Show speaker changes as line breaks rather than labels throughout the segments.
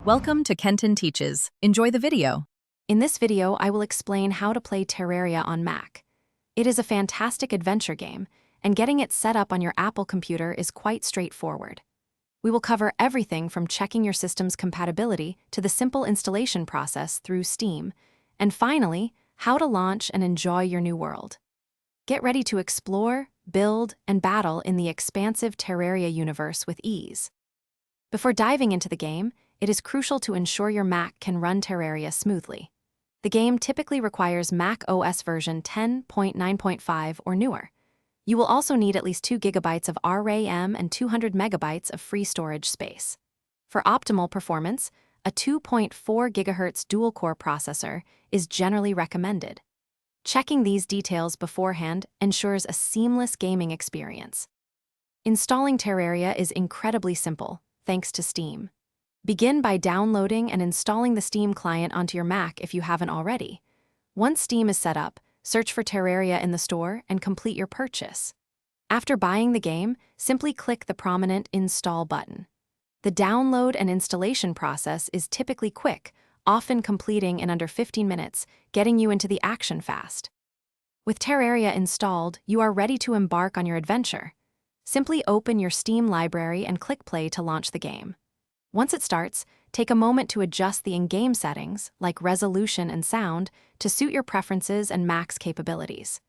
Welcome to Kenton Teaches. Enjoy the video.
In this video, I will explain how to play Terraria on Mac. It is a fantastic adventure game, and getting it set up on your Apple computer is quite straightforward. We will cover everything from checking your system's compatibility to the simple installation process through Steam, and finally, how to launch and enjoy your new world. Get ready to explore, build, and battle in the expansive Terraria universe with ease. Before diving into the game, it is crucial to ensure your Mac can run Terraria smoothly. The game typically requires Mac OS version 10.9.5 or newer. You will also need at least 2 GB of RAM and 200 MB of free storage space. For optimal performance, a 2.4 GHz dual-core processor is generally recommended. Checking these details beforehand ensures a seamless gaming experience. Installing Terraria is incredibly simple, thanks to Steam. Begin by downloading and installing the Steam client onto your Mac if you haven't already. Once Steam is set up, search for Terraria in the store and complete your purchase. After buying the game, simply click the prominent Install button. The download and installation process is typically quick, often completing in under 15 minutes, getting you into the action fast. With Terraria installed, you are ready to embark on your adventure. Simply open your Steam library and click play to launch the game. Once it starts, take a moment to adjust the in-game settings, like resolution and sound, to suit your preferences and Mac's capabilities.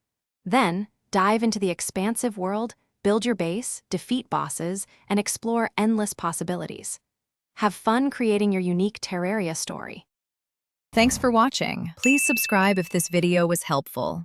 Then, dive into the expansive world, build your base, defeat bosses, and explore endless possibilities. Have fun creating your unique Terraria story.
Thanks for watching. Please subscribe if this video was helpful.